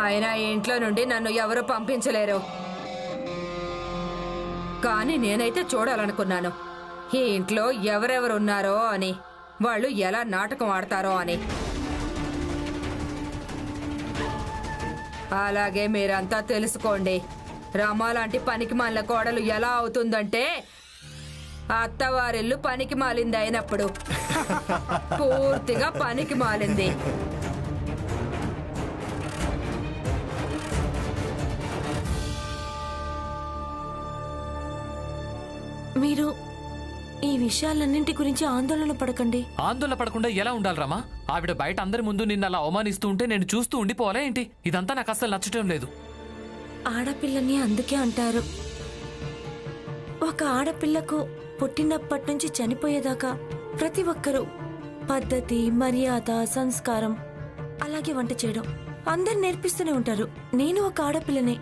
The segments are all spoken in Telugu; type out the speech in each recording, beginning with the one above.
ఆయన ఇంట్లో నుండి నన్ను ఎవరు పంపించలేరు. కానీ నేనైతే చూడాలనుకున్నాను ఈ ఇంట్లో ఎవరెవరున్నారో అని, వాళ్ళు ఎలా నాటకం ఆడతారో అని. అలాగే మీరంతా తెలుసుకోండి, రమ లాంటి పనికి మాలిన కోడలు ఎలా అవుతుందంటే అత్తవారిల్లు పనికి మాలింది అయినప్పుడు. పూర్తిగా పనికి మాలింది. మీరు ఈ విషయాలన్నింటి గురించి ఆందోళన పడకండి. ఆందోళన పడకుండా ఎలా ఉండాలి రమా? ఆవిడ బయట అందరి ముందు నిన్న అలా అవమానిస్తూ ఉంటే నేను చూస్తూ ఉండిపోవాలా ఏంటి? ఇదంతా నాకు అసలు నచ్చటం లేదు. ఆడపిల్లని అందుకే అంటారు, ఒక ఆడపిల్లకు పుట్టినప్పటి నుంచి చనిపోయేదాకా ప్రతి ఒక్కరూ పద్ధతి, మర్యాద, సంస్కారం, అలాగే వంట చేయడం అందరు నేర్పిస్తూనే ఉంటారు. నేను ఒక ఆడపిల్లనే,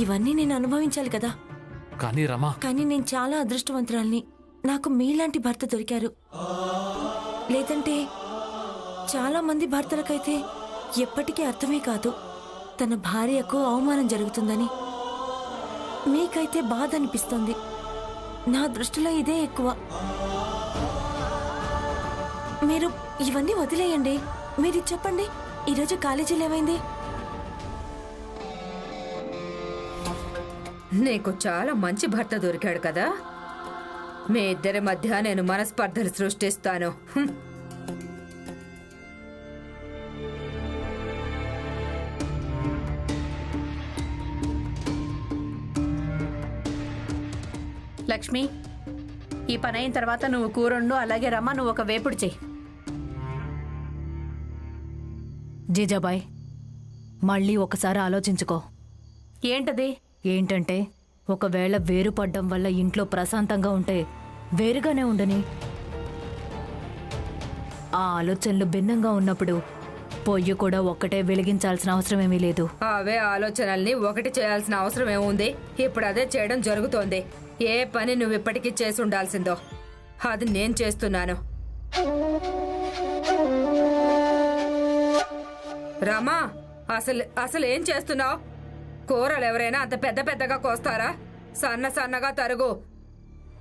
ఇవన్నీ నేను అనుభవించాలి కదా. కానీ రమా, కానీ నేను చాలా అదృష్టవంతురాల్ని, నాకు మీలాంటి భర్త దొరికారు. లేదంటే చాలా మంది భర్తలకైతే ఎప్పటికీ అర్థమే కాదు తన భార్యకు అవమానం జరుగుతుందని. మీకైతే బాధ అనిపిస్తుంది, నా దృష్టిలో ఇదే ఎక్కువ. మీరు ఇవన్నీ వదిలేయండి. మీరు చెప్పండి, ఈరోజు కాలేజీలో ఏమైంది? నీకు చాలా మంచి భర్త దొరికాడు కదా, మీ ఇద్దరి మధ్య నేను మనస్పర్ధలు సృష్టిస్తాను. లక్ష్మి, ఈ పని అయిన తర్వాత నువ్వు కూరొండు, అలాగే రమ్మ నువ్వు ఒక వేపుడు చెయ్యి. జీజాబాయ్, మళ్ళీ ఒకసారి ఆలోచించుకో. ఏంటది? ఏంటంటే ఒకవేళ వేరుపడ్డం వల్ల ఇంట్లో ప్రశాంతంగా ఉంటే వేరుగానే ఉండని. ఆ ఆలోచనలు భిన్నంగా ఉన్నప్పుడు పొయ్యి కూడా ఒక్కటే వెలిగించాల్సిన అవసరం ఏమీ లేదు. అవే ఆలోచనల్ని ఒకటి చేయాల్సిన అవసరం ఏముంది? ఇప్పుడు అదే చేయడం జరుగుతోంది. ఏ పని నువ్వు ఇప్పటికీ చేసి ఉండాల్సిందో అది నేను చేస్తున్నాను. రామా, అసలు ఏం చేస్తున్నావు? కూరలు ఎవరైనా అంత పెద్ద పెద్దగా కోస్తారా? సన్న సన్నగా తరుగు.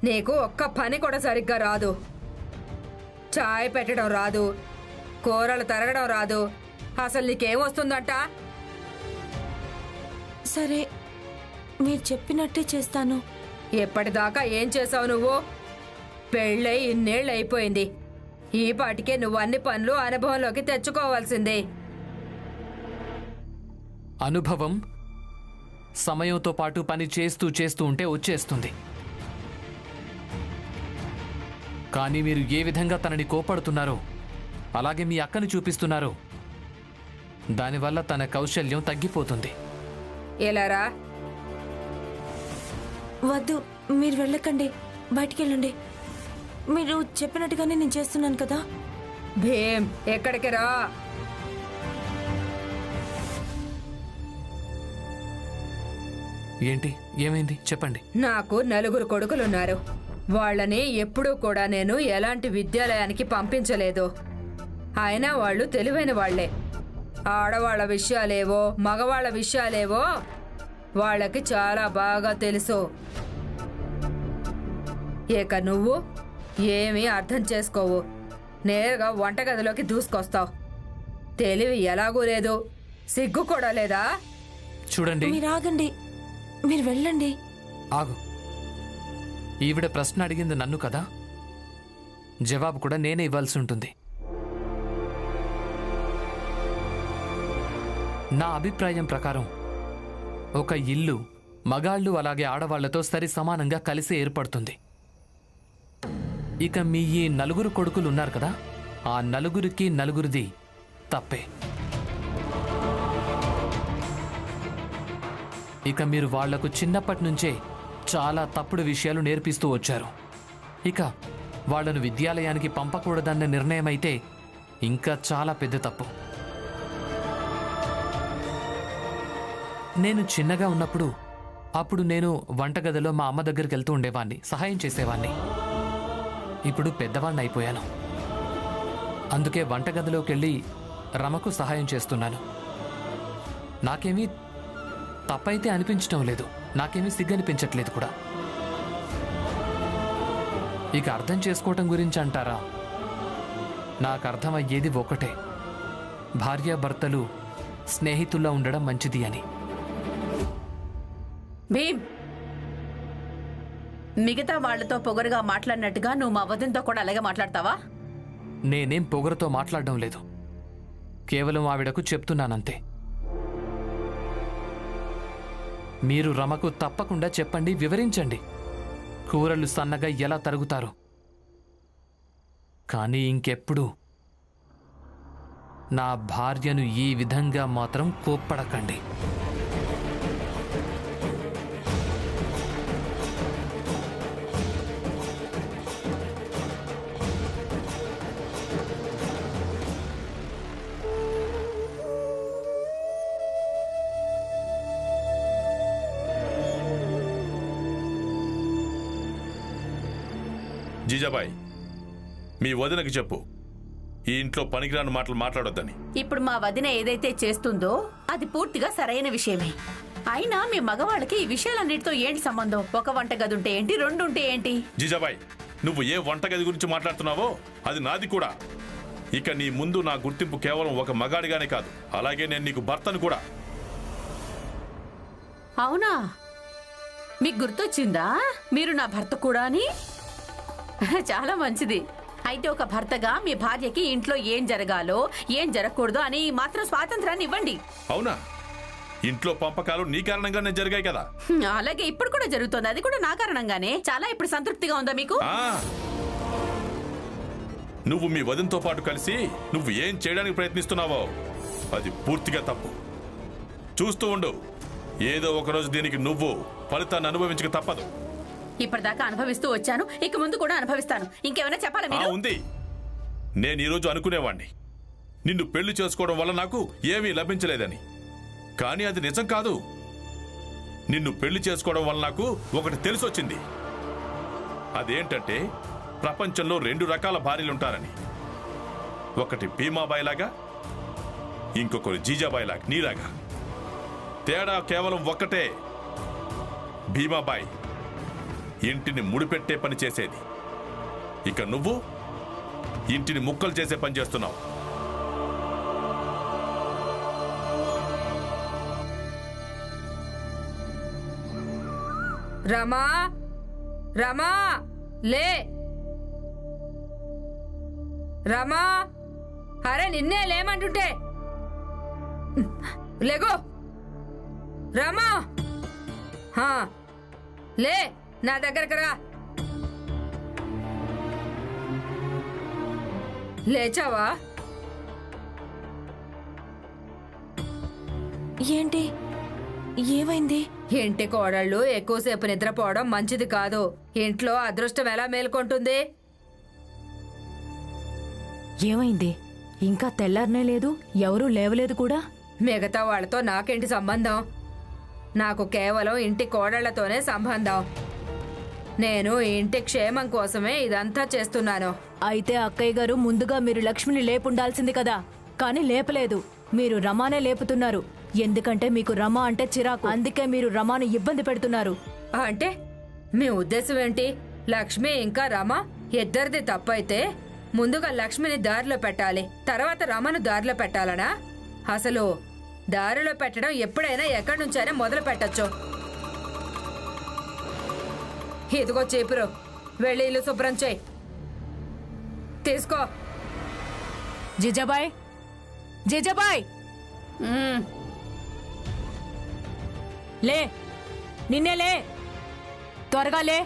నీకు ఒక్క పని కూడా సరిగ్గా రాదు. చాయ్ పెట్టడం రాదు, కూరలు తరగడం రాదు. అసలు నీకేం వస్తుందంట? సరే, మీరు చెప్పినట్టే చేస్తాను. ఎప్పటిదాకా ఏం చేసావు నువ్వు? పెళ్ళై ఇన్నేళ్ళు అయిపోయింది. ఈ పాటికే నువ్వు అన్ని పనులు అనుభవంలోకి తెచ్చుకోవాల్సిందే. అనుభవం సమయంతో పాటు పని చేస్తూ చేస్తూ ఉంటే వచ్చేస్తుంది. కానీ మీరు ఏ విధంగా తనని కోపడుతున్నారో అలాగే మీ అక్కని చూపిస్తున్నారో దానివల్ల తన కౌశల్యం తగ్గిపోతుంది. ఎలారా? వద్దు, మీరు వెళ్ళకండి, బయటికెళ్ళండి. మీరు చెప్పినట్టుగానే నేను చేస్తున్నాను కదా. భీమ్, ఎక్కడికి రా. ఏంటి, ఏమైంది చెప్పండి. నాకు 4 కొడుకులున్నారు. వాళ్ళని ఎప్పుడూ కూడా నేను ఎలాంటి విద్యాలయానికి పంపించలేదు. అయినా వాళ్ళు తెలివైన వాళ్లే. ఆడవాళ్ల విషయాలేవో మగవాళ్ల విషయాలేవో వాళ్ళకి చాలా బాగా తెలుసు. ఇక నువ్వు ఏమీ అర్థం చేసుకోవు, నేరుగా వంటగదిలోకి దూసుకొస్తావు. తెలివి ఎలాగూ లేదు, సిగ్గు కూడా లేదా? చూడండి, మీరు ఆగండి, మీరు వెళ్ళండి. ఆగు. ఈవిడ ప్రశ్న అడిగింది నన్ను కదా, జవాబు కూడా నేనే ఇవ్వాల్సి ఉంటుంది. నా అభిప్రాయం ప్రకారం ఒక ఇల్లు మగాళ్ళు అలాగే ఆడవాళ్లతో సరి సమానంగా కలిసి ఏర్పడుతుంది. ఇక మీ ఈ 4 కొడుకులు ఉన్నారు కదా, ఆ 4కి 4ది తప్పే. ఇక మీరు వాళ్లకు చిన్నప్పటి నుంచే చాలా తప్పుడు విషయాలు నేర్పిస్తూ వచ్చారు. ఇక వాళ్లను విద్యాలయానికి పంపకూడదన్న నిర్ణయం అయితే ఇంకా చాలా పెద్ద తప్పు. నేను చిన్నగా ఉన్నప్పుడు అప్పుడు నేను వంటగదిలో మా అమ్మ దగ్గరికి వెళ్తూ ఉండేవాణ్ణి, సహాయం చేసేవాణ్ణి. ఇప్పుడు పెద్దవాణ్ణి అయిపోయాను, అందుకే వంటగదిలోకి వెళ్ళి రమకు సహాయం చేస్తున్నాను. నాకేమీ తప్పైతే అనిపించటం లేదు, నాకేమీ సిగ్గనిపించట్లేదు కూడా. ఇక అర్థం చేసుకోవటం గురించి అంటారా, నాకు అర్థమయ్యేది ఒకటే, భార్యాభర్తలు స్నేహితుల్లా ఉండడం మంచిది అని. భీమ్, మిగతా వాళ్లతో పొగరుగా మాట్లాడినట్టుగా నువ్వు మా వదినతో కూడా అలాగే మాట్లాడతావా? నేనేం పొగరుతో మాట్లాడడం లేదు, కేవలం ఆవిడకు చెప్తున్నానంతే. మీరు రమకు తప్పకుండా చెప్పండి, వివరించండి కూరలు సన్నగా ఎలా తరుగుతారు. కానీ ఇంకెప్పుడు నా భార్యను ఈ విధంగా మాత్రం కోప్పడకండి. జీజాబాయ్, మీ వదినకి చెప్పు ఈ ఇంట్లో పనికిరాని మాటలు మాట్లాడొద్దని. ఇప్పుడు మా వదిన ఏదైతే చేస్తుందో అది పూర్తిగా సరైన విషయమే. అయినా మీ మగవాళ్ళకి ఈ విషయాలన్నిటితో ఏంటి సంబంధం? ఒక వంటగది ఉంటే ఏంటి, రెండు ఉంటే ఏంటి? జీజాబాయ్, నువ్వు ఏ వంటగది గురించి మాట్లాడుతున్నావో అది నాది కూడా. ఇక నీ ముందు నా గుర్తింపు కేవలం ఒక మగాడిగానే కాదు, అలాగే నేను నీకు భర్తను కూడా. అవునా, మీకు గుర్తొచ్చిందా మీరు నా భర్త కూడా అని? చాలా మంచిది. అయితే ఒక భర్తగా మీ భార్యకి ఇంట్లో ఏం జరగాలో ఏం జరగకూడదు అని మాత్రం స్వాతంత్రాన్ని ఇవ్వండి. అవునా? ఇంట్లో పంపకాలు నీ కారణంగానే జరిగాయి కదా. అలాగే ఇప్పుడు కూడా జరుగుతోంది, అది కూడా నా కారణంగానే. చాలా ఇప్పుడు సంతృప్తిగా ఉందా మీకు? నువ్వు మీ వదినతో పాటు కలిసి నువ్వు ఏం చేయడానికి ప్రయత్నిస్తున్నావో అది పూర్తిగా తప్పు. చూస్తూ ఉండు, ఏదో ఒకరోజు దీనికి నువ్వు ఫలితాన్ని అనుభవించక తప్పదు. ఇప్పటిదాకా అనుభవిస్తూ వచ్చాను, ఇక ముందు కూడా అనుభవిస్తాను. ఇంకేమైనా చెప్పాలా మీరు? ఉంది. నేను ఈరోజు అనుకునేవాణ్ణి నిన్ను పెళ్లి చేసుకోవడం వల్ల నాకు ఏమీ లభించలేదని. కానీ అది నిజం కాదు. నిన్ను పెళ్లి చేసుకోవడం వల్ల నాకు ఒకటి తెలిసొచ్చింది. అదేంటంటే ప్రపంచంలో 2 రకాల భార్యలుంటారని. ఒకటి భీమాబాయి లాగా, ఇంకొకరు జీజాబాయి లాగా, నీలాగా. తేడా కేవలం ఒక్కటే, భీమాబాయి ఇంటిని ముడిపెట్టే పని చేసేది, ఇక నువ్వు ఇంటిని ముక్కలు చేసే పని చేస్తున్నావు. రమా, రమా లే, రమా, అరే నిన్నే లేమంటుంటే లేగో. రమా, లే, నా దగ్గరకు రా. లేచావా? ఏంటి, ఏమైంది? ఇంటి కోడళ్ళు ఎక్కువసేపు నిద్రపోవడం మంచిది కాదు. ఇంట్లో అదృష్టం ఎలా మేల్కొంటుంది? ఏమైంది? ఇంకా తెల్లారనే లేదు, ఎవరూ లేవలేదు కూడా. మిగతా వాళ్ళతో నాకేంటి సంబంధం? నాకు కేవలం ఇంటి కోడళ్లతోనే సంబంధం. నేను ఇంటి క్షేమం కోసమే ఇదంతా చేస్తున్నాను. అయితే అక్కయ్య గారు ముందుగా మీరు లక్ష్మిని లేపుండాల్సింది కదా, కానీ లేపలేదు. మీరు రమానే లేపుతున్నారు. ఎందుకంటే మీకు రమ అంటే చిరాకు, అందుకే మీరు రమాను ఇబ్బంది పెడుతున్నారు. అంటే మీ ఉద్దేశం ఏంటి? లక్ష్మి ఇంకా రమ ఇద్దరిది తప్పైతే ముందుగా లక్ష్మిని దారిలో పెట్టాలి, తర్వాత రమను దారిలో పెట్టాలనా? అసలు దారిలో పెట్టడం ఎప్పుడైనా ఎక్కడి నుంచైనా మొదలు పెట్టచ్చు. ఇదిగో చీపురు, వెళ్ళి ఇల్లు శుభ్రం చేయి. తీసుకో. జిజాబాయ్, జిజాబాయ్ లే, నిన్నే లే, త్వరగా లే,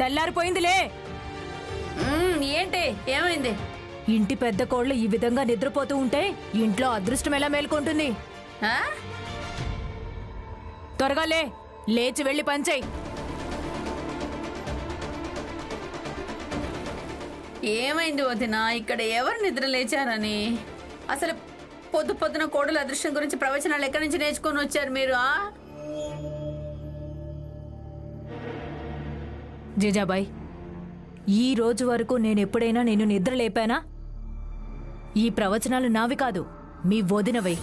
తెల్లారిపోయింది లే. ఏంటి, ఏమైంది? ఇంటి పెద్ద కోళ్ళు ఈ విధంగా నిద్రపోతూ ఉంటే ఇంట్లో అదృష్టం ఎలా మేల్కొంటుంది? త్వరగా లే, లేచి వెళ్ళి పంచేయి. ఏమైంది వదిన? ఇక్కడ ఎవరు నిద్ర లేచారని? అసలు పొద్దు పొద్దున కోడల అదృష్టం గురించి ప్రవచనాలు ఎక్కడి నుంచి నేర్చుకొని వచ్చారు మీరు? జీజాబాయ్, ఈ రోజు వరకు నేను ఎప్పుడైనా నేను నిద్ర లేపానా? ఈ ప్రవచనాలు నావి కాదు, మీ వదినవై.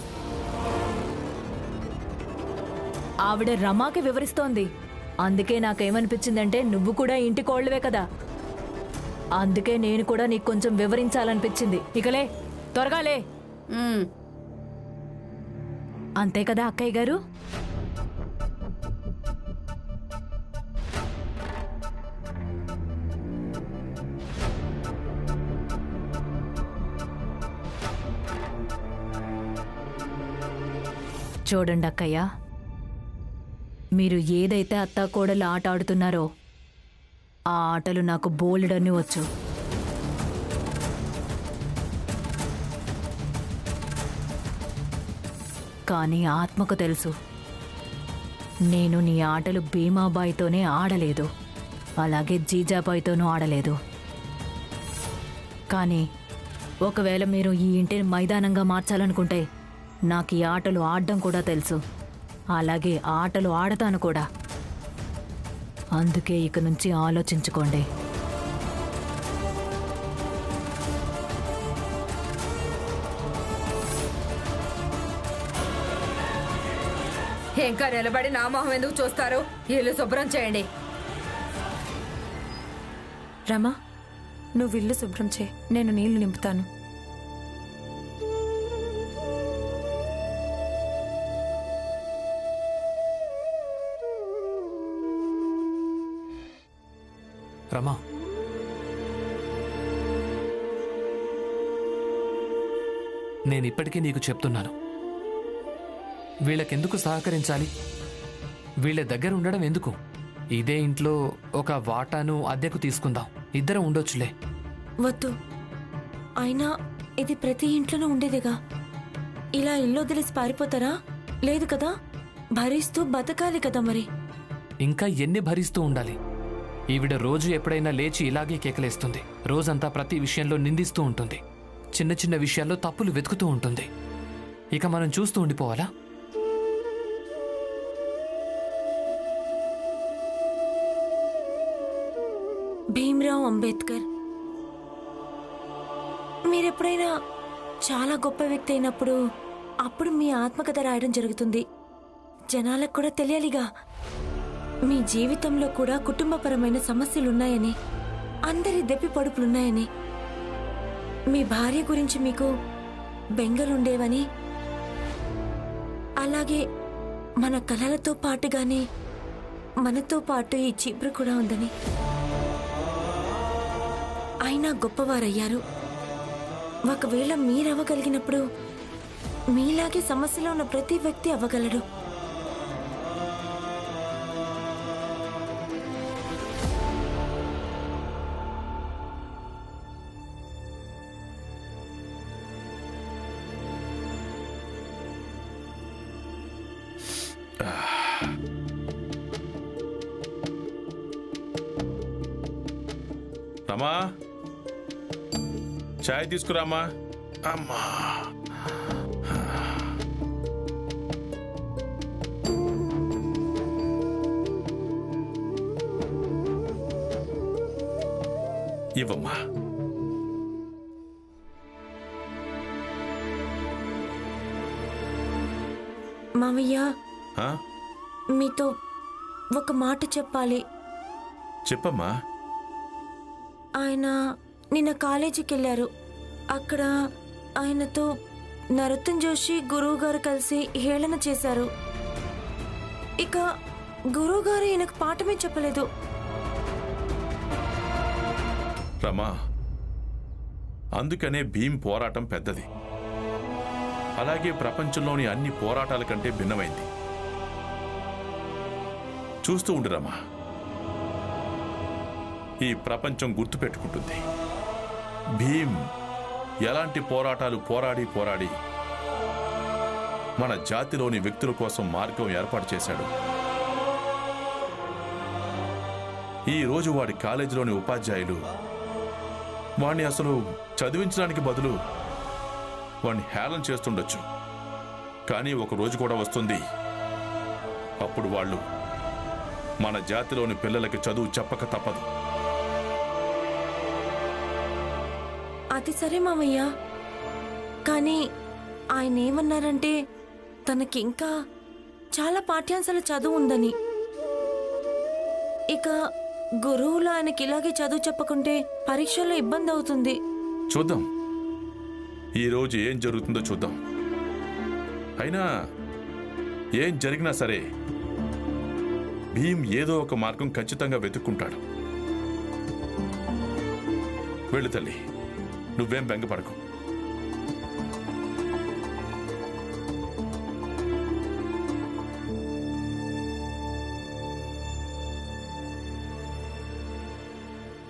ఆవిడ రమాకి వివరిస్తోంది. అందుకే నాకేమనిపించిందంటే నువ్వు కూడా ఇంటి కోళ్ళవే కదా, అందుకే నేను కూడా నీకు కొంచెం వివరించాలనిపించింది. ఇకలే, త్వరగా లే. ఉమ్, అంతే కదా అక్కయ్య గారు? చూడండి అక్కయ్య, మీరు ఏదైతే అత్తాకోడలు ఆట ఆడుతున్నారో ఆ ఆటలు నాకు బోలెడన్ని వచ్చు. కానీ ఆత్మకు తెలుసు, నేను నీ ఆటలు భీమాబాయితోనే ఆడలేదు, అలాగే జీజాబాయితోనూ ఆడలేదు. కానీ ఒకవేళ మీరు ఈ ఇంటిని మైదానంగా మార్చాలనుకుంటే నాకు ఈ ఆటలు ఆడడం కూడా తెలుసు, అలాగే ఆటలు ఆడతాను కూడా. అందుకే ఇక నుంచి ఆలోచించుకోండి. ఇంకా నిలబడి నా మొహం ఎందుకు చూస్తారు? ఇల్లు శుభ్రం చేయండి. రమా, నువ్వు ఇల్లు శుభ్రం చేయి, నేను నీళ్లు నింపుతాను. రమా, నేనిప్పటికీ నీకు చెప్తున్నాను, వీళ్ళకెందుకు సహకరించాలి? వీళ్ళ దగ్గర ఉండడం ఎందుకు? ఇదే ఇంట్లో ఒక వాటాను అద్దెకు తీసుకుందాం, ఇద్దరం ఉండొచ్చులే. వద్దు, అయినా ఇది ప్రతి ఇంట్లోనూ ఉండేదిగా. ఇలా ఇల్లు వదిలేసి పారిపోతారా? లేదు కదా, భరిస్తూ బతకాలి కదా మరి. ఇంకా ఎన్ని భరిస్తూ ఉండాలి? ఈవిడ రోజు ఎప్పుడైనా లేచి ఇలాగే కేకలేస్తుంది. రోజంతా ప్రతి విషయంలో నిందిస్తూ ఉంటుంది, చిన్న చిన్న విషయాల్లో తప్పులు వెతుకుతూ ఉంటుంది. ఇక మనం చూస్తూ ఉండిపోవాలా? భీమ్రావ్ అంబేద్కర్, మీరెప్పుడైనా చాలా గొప్ప వ్యక్తి అయినప్పుడు అప్పుడు మీ ఆత్మకథ రాయడం జరుగుతుంది. జనాలకు కూడా తెలియాలిగా మీ జీవితంలో కూడా కుటుంబపరమైన సమస్యలున్నాయని, అందరి దెప్పి పొడుపులున్నాయని, మీ భార్య గురించి మీకు బెంగలుండేవని, అలాగే మన కలలతో పాటుగానే మనతో పాటు ఈ చీపురు కూడా ఉందని. అయినా గొప్పవారయ్యారు. ఒకవేళ మీరవ్వగలిగినప్పుడు మీలాగే సమస్యలో ఉన్న ప్రతి వ్యక్తి అవ్వగలడు. రమా, చాయ్ తీసుకురామా. అమ్మా, ఇవ్వమ్మా. మామయ్య, ఆ? మీతో ఒక మాట చెప్పాలి. చెప్పమ్మా. ఆయన నిన్న కాలేజీకి వెళ్ళారు. అక్కడ ఆయనతో నరోత్తం జోషి గురువు గారు కలిసి హేళన చేశారు. ఇక గురువు గారు ఈయనకు పాఠమే చెప్పలేదు. రమా, అందుకనే భీమ్ పోరాటం పెద్దది, అలాగే ప్రపంచంలోని అన్ని పోరాటాల కంటే భిన్నమైంది. చూస్తూ ఉండు రమా, ఈ ప్రపంచం గుర్తుపెట్టుకుంటుంది. భీమ్ ఎలాంటి పోరాటాలు పోరాడి మన జాతిలోని వ్యక్తుల కోసం మార్గం ఏర్పాటు చేశాడు. ఈ రోజు వాడి కాలేజీలోని ఉపాధ్యాయులు వాణ్ణి అసలు చదివించడానికి బదులు వాణ్ణి హేళన చేస్తుండొచ్చు. కానీ ఒక రోజు కూడా వస్తుంది, అప్పుడు వాళ్ళు మన జాతిలోని పిల్లలకి చదువు చెప్పక తప్పదు. అది సరే మామయ్య, కానీ ఆయన ఏమన్నారంటే తనకింకా చాలా పాఠ్యాంశాల చదువు ఉందని. ఇక గురువులు ఆయనకి ఇలాగే చదువు చెప్పకుంటే పరీక్షల్లో ఇబ్బంది అవుతుంది. చూద్దాం, ఈరోజు ఏం జరుగుతుందో చూద్దాం. అయినా ఏం జరిగినా సరే భీమ్ ఏదో ఒక మార్గం ఖచ్చితంగా వెతుక్కుంటాడు. వెళ్ళు తల్లి, నువ్వేం బెంగపడకు.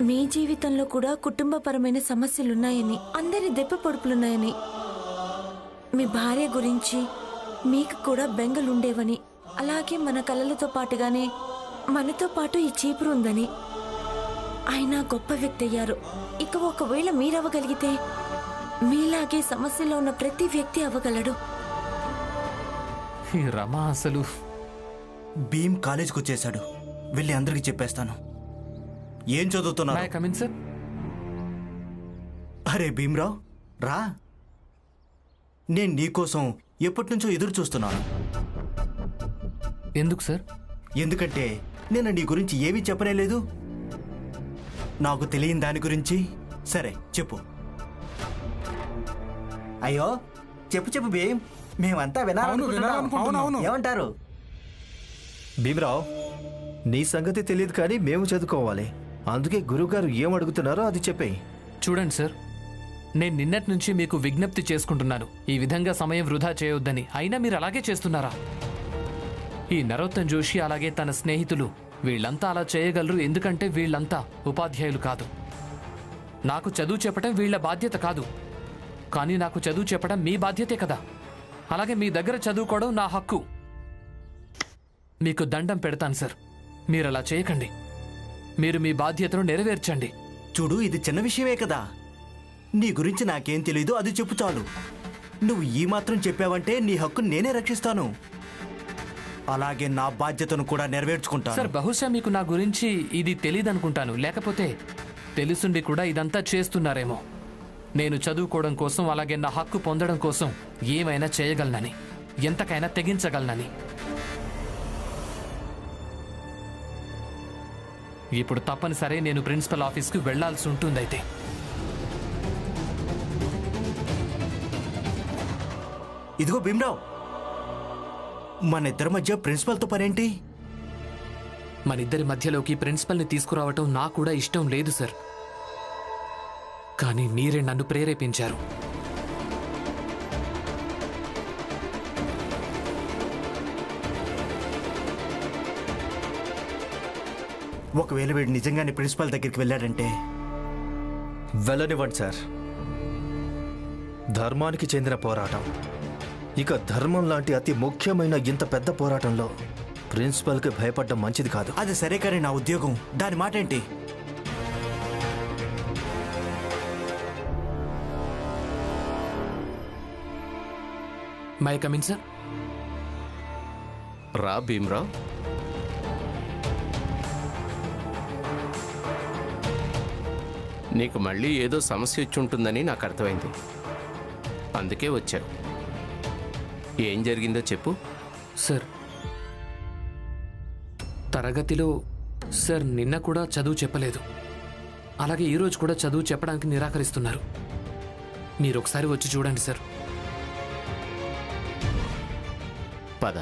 మీ జీవితంలో కూడా కుటుంబపరమైన సమస్యలున్నాయని, అందరి దెబ్బ పొడుపులున్నాయని, మీ భార్య గురించి మీకు కూడా బెంగలుండేవని, అలాగే మన కలలతో పాటుగానే మనతో పాటు ఈ చీపురు ఉందని. ఆయన గొప్ప వ్యక్తి అయ్యారు. ఇక ఒకవేళ మీరవ్వగలిగితే మీలాగే సమస్యలో ఉన్న ప్రతి వ్యక్తి అవ్వగలడు. ఈ రమ అసలు భీమ్ కాలేజ్కి వచ్చేశాడు. వెళ్ళి అందరికి చెప్పేస్తాను. ఏం చదువుతున్నా? Come in sir. అరే భీమ్రావ్, రా. నేను నీకోసం ఎప్పటి నుంచో ఎదురు చూస్తున్నాను. ఎందుకు సార్? ఎందుకంటే నేను నీ గురించి ఏమీ చెప్పనే లేదు. నాకు తెలియని దాని గురించి. సరే చెప్పు. అయ్యో చెప్పు చెప్పు భీమ్, మేమంతా వినాలనుకుంటున్నాం. ఏమంటారు? భీమరావు, నీ సంగతి తెలియదు కానీ మేము చదువుకోవాలి. అందుకే గురువుగారు ఏం అడుగుతున్నారో అది చెప్పేయి. చూడండి సార్, నేను నిన్నటి నుంచి మీకు విజ్ఞప్తి చేసుకుంటున్నాను, ఈ విధంగా సమయం వృధా చేయొద్దని. అయినా మీరు అలాగే చేస్తున్నారా? ఈ నరోత్తమ్ జోషి అలాగే తన స్నేహితులు వీళ్ళంతా అలా చేయగలరు ఎందుకంటే వీళ్ళంతా ఉపాధ్యాయులు కాదు. నాకు చదువు చెప్పడం వీళ్ళ బాధ్యత కాదు, కానీ నాకు చదువు చెప్పడం మీ బాధ్యతే కదా. అలాగే మీ దగ్గర చదువుకోవడం నా హక్కు. మీకు దండం పెడతాను సార్, మీరు అలా చేయకండి. మీరు మీ బాధ్యతను నెరవేర్చండి. చూడు, ఇది చిన్న విషయమే కదా. నీ గురించి నాకేం తెలీదు, అది చెప్పు చాలు. నువ్వు ఈ మాత్రం చెప్పావంటే నీ హక్కును నేనే రక్షిస్తాను. అలాగే నా బాధ్యతను కూడా నెరవేర్చుకుంటాను. సార్, బహుశా మీకు నా గురించి ఇది తెలియదనుకుంటాను, లేకపోతే తెలుసుండి కూడా ఇదంతా చేస్తున్నారేమో. నేను చదువుకోవడం కోసం, అలాగే నా హక్కు పొందడం కోసం ఏమైనా చేయగలనని, ఎంతకైనా తెగించగలనని. ఇప్పుడు తప్పనిసరి నేను ప్రిన్సిపల్ ఆఫీస్కి వెళ్లాల్సి ఉంటుందైతే. ఇదిగో భీమ్రావ్, మన ఇద్దరి మధ్య ప్రిన్సిపల్తో పనేంటి? మన ఇద్దరి మధ్యలోకి ప్రిన్సిపల్ని తీసుకురావటం నాకు కూడా ఇష్టం లేదు సార్, కానీ మీరే నన్ను ప్రేరేపించారు. ఒకవేళ వీడు నిజంగానే ప్రిన్సిపల్ దగ్గరికి వెళ్ళాడంటే? వెళ్ళనివ్వండి సార్. ధర్మానికి చెందిన పోరాటం. ఇక ధర్మం లాంటి అతి ముఖ్యమైన ఇంత పెద్ద పోరాటంలో ప్రిన్సిపల్కి భయపడడం మంచిది కాదు. అది సరే, కానీ నా ఉద్యోగం, దాని మాట ఏంటి? May come in sir. రా భీమ్రావ్. నీకు మళ్ళీ ఏదో సమస్య వచ్చి ఉంటుందని నాకు అర్థమైంది, అందుకే వచ్చాను. ఏం జరిగిందో చెప్పు. సార్, తరగతిలో సార్ నిన్న కూడా చదువు చెప్పలేదు, అలాగే ఈరోజు కూడా చదువు చెప్పడానికి నిరాకరిస్తున్నారు. మీరు ఒకసారి వచ్చి చూడండి సార్. పద.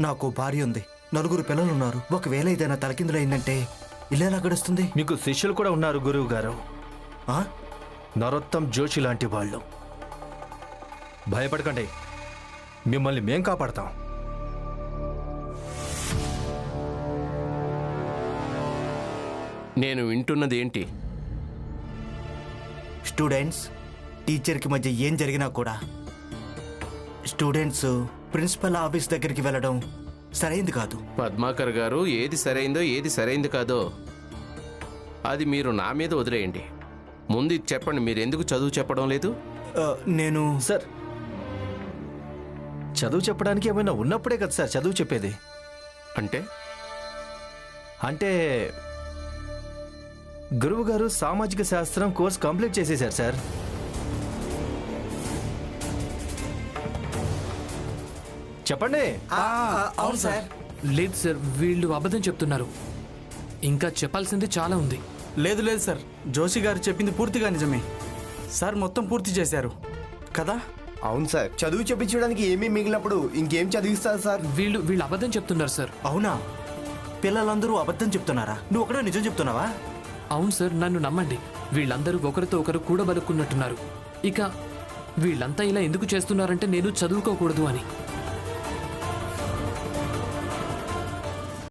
నాకు భార్య ఉంది, 4 పిల్లలున్నారు. ఒకవేళ ఏదైనా తలకిందులైందంటే ఇలా ఎలా గడుస్తుంది? మీకు శిష్యులు కూడా ఉన్నారు గురువు గారు, ఆ? నరోత్తమ్ జోషి లాంటి వాళ్ళు. భయపడకండి, మిమ్మల్ని మేం కాపాడతాం. నేను వింటున్నది ఏంటి? స్టూడెంట్స్ టీచర్కి మధ్య ఏం జరిగినా కూడా స్టూడెంట్స్ ప్రిన్సిపల్ ఆఫీస్ దగ్గరికి వెళ్ళడం సరైంది కాదు. పద్మాకర్ గారు, ఏది సరైందో ఏది సరైంది కాదో అది మీరు నా మీద వదిలేయండి. ముందు ఇది చెప్పండి, మీరు ఎందుకు చదువు చెప్పడం లేదు? నేను సార్, చదువు చెప్పడానికి ఏమైనా ఉన్నప్పుడే కదా సార్ చదువు చెప్పేది. అంటే అంటే గురువు గారు సామాజిక శాస్త్రం కోర్స్ కంప్లీట్ చేసేశారు సార్. చెప్పండి. అవును సార్. లేదు సార్, వీళ్ళు అబద్ధం చెప్తున్నారు. ఇంకా చెప్పాల్సింది చాలా ఉంది. లేదు లేదు సార్, జోషి గారు చెప్పింది పూర్తిగా నిజమే. సార్ మొత్తం పూర్తి చేశారు కదా? అవును సార్, చదువు చెప్పించడానికి ఏమీ మిగిలినప్పుడు ఇంకేం చదివిస్తారు సార్? వీళ్ళు అబద్ధం చెప్తున్నారు సార్. అవునా? పిల్లలందరూ అబద్ధం చెప్తున్నారా? నువ్వు ఒకడే నిజం చెప్తున్నావా? అవును సార్, నన్ను నమ్మండి. వీళ్ళందరూ ఒకరితో ఒకరు కూడబలుక్కున్నట్టున్నారు. ఇక వీళ్ళంతా ఇలా ఎందుకు చేస్తున్నారంటే నేను చదువుకోకూడదు అని.